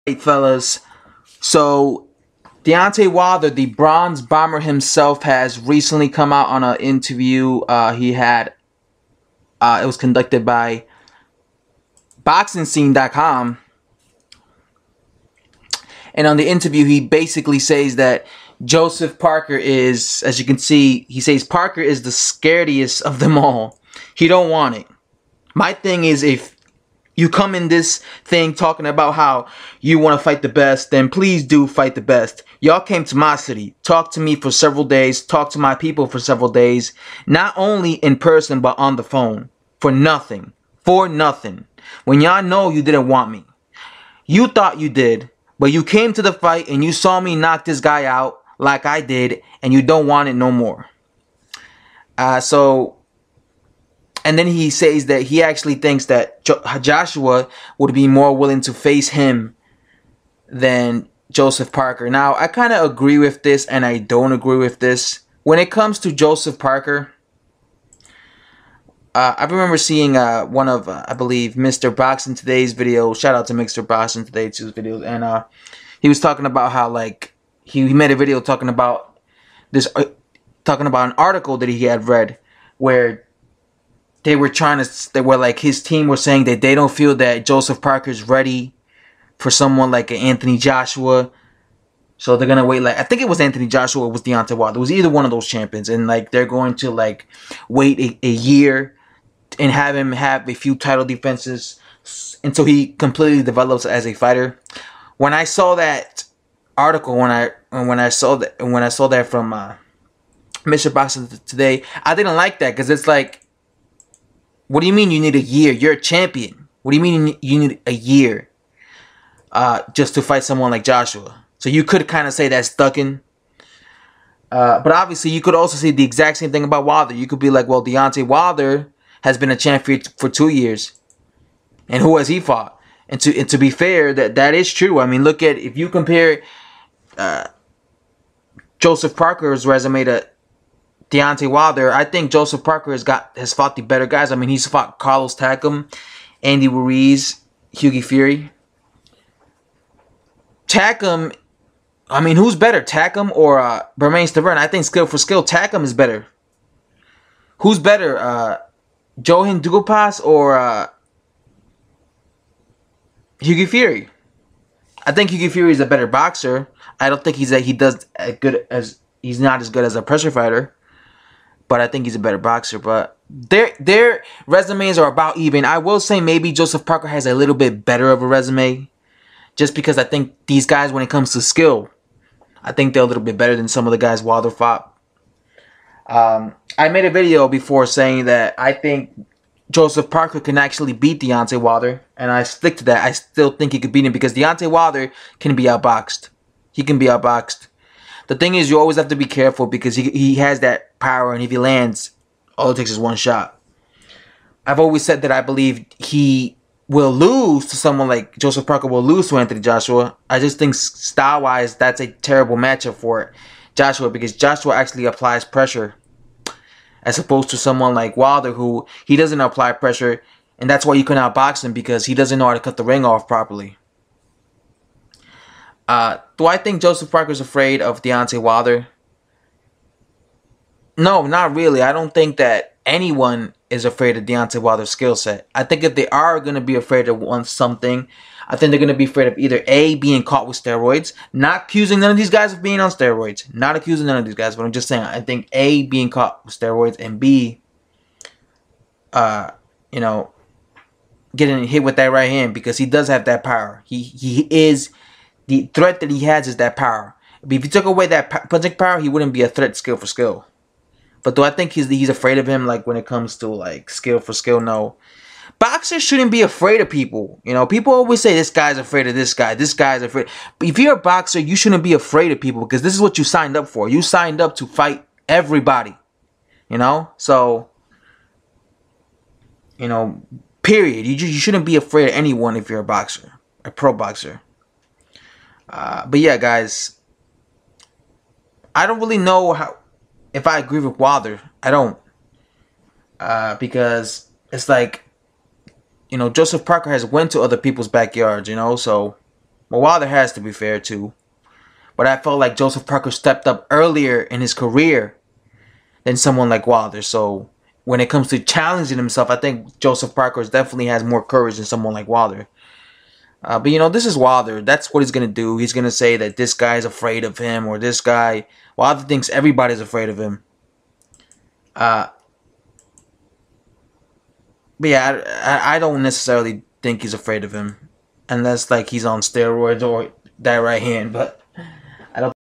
Hey fellas, so Deontay Wilder, the bronze bomber himself, has recently come out on an interview. It was conducted by BoxingScene.com, and on the interview, he basically says that Joseph Parker is, as you can see, he says Parker is the scariest of them all. He don't want it. My thing is, if you come in this thing talking about how you want to fight the best, then please do fight the best. Y'all came to my city, talked to me for several days, talked to my people for several days, not only in person but on the phone, for nothing, when y'all know you didn't want me. You thought you did, but you came to the fight and you saw me knock this guy out like I did, and you don't want it no more. And then he says that he actually thinks that Joshua would be more willing to face him than Joseph Parker. Now, I kind of agree with this and I don't agree with this. When it comes to Joseph Parker, I remember seeing one of, I believe, Mr. Boxing Today's video. Shout out to Mr. Boxing Today's videos. And he was talking about how, like, he made a video talking about this, talking about an article that he had read where they were like, his team was saying that they don't feel that Joseph Parker is ready for someone like an Anthony Joshua. So they're going to wait, like, I think it was Anthony Joshua or it was Deontay Wilder. It was either one of those champions. And, like, they're going to, like, wait a year and have him have a few title defenses until he completely develops as a fighter. When I saw that article, when I saw that from Mr. Boxing Today, I didn't like that, because it's like, what do you mean you need a year? You're a champion. What do you mean you need a year just to fight someone like Joshua? So you could kind of say that's ducking. But obviously you could also say the exact same thing about Wilder. You could be like, well, Deontay Wilder has been a champion for 2 years. And who has he fought? And to be fair, that is true. I mean, look at, if you compare Joseph Parker's resume to Deontay Wilder, I think Joseph Parker has fought the better guys. I mean, he's fought Carlos Takam, Andy Ruiz, Hughie Fury. Takam, I mean, who's better, Takam or Bermane Stiverne? I think skill for skill, Takam is better. Who's better, Johan Dugupas or Hughie Fury? I think Hughie Fury is a better boxer. I don't think he's not as good as a pressure fighter. But I think he's a better boxer. But their resumes are about even. I will say maybe Joseph Parker has a little bit better of a resume. Just because I think these guys, when it comes to skill, I think they're a little bit better than some of the guys Wilder fought. I made a video before saying that I think Joseph Parker can actually beat Deontay Wilder. And I stick to that. I still think he could beat him because Deontay Wilder can be outboxed. He can be outboxed. The thing is, you always have to be careful because he has that power, and if he lands, all it takes is one shot. I've always said that I believe he will lose to someone like Joseph Parker will lose to Anthony Joshua. I just think style-wise, that's a terrible matchup for Joshua because Joshua actually applies pressure as opposed to someone like Wilder who he doesn't apply pressure, and that's why you can outbox him because he doesn't know how to cut the ring off properly. Do I think Joseph Parker's afraid of Deontay Wilder? No, not really. I don't think that anyone is afraid of Deontay Wilder's skill set. I think if they are going to be afraid of something, I think they're going to be afraid of either A, being caught with steroids, not accusing none of these guys of being on steroids, not accusing none of these guys, but I'm just saying, I think A, being caught with steroids, and B, getting hit with that right hand because he does have that power. He is... The threat that he has is that power. If you took away that punching power, he wouldn't be a threat skill for skill. But do I think he's afraid of him, like, when it comes to, like, skill for skill? No. Boxers shouldn't be afraid of people. You know, people always say this guy's afraid of this guy. This guy's afraid. But if you're a boxer, you shouldn't be afraid of people because this is what you signed up for. You signed up to fight everybody. You know? So, period. You shouldn't be afraid of anyone if you're a boxer. A pro boxer. But yeah, guys, I don't really know if I agree with Wilder. I don't. Because it's like, Joseph Parker has went to other people's backyards, so But Wilder has to be fair too. But I felt like Joseph Parker stepped up earlier in his career than someone like Wilder. So when it comes to challenging himself, I think Joseph Parker definitely has more courage than someone like Wilder. But you know, this is Wilder. That's what he's gonna do. He's gonna say that this guy's afraid of him, or this guy. Wilder thinks everybody's afraid of him. But yeah, I don't necessarily think he's afraid of him, unless like he's on steroids or that right hand. But I don't.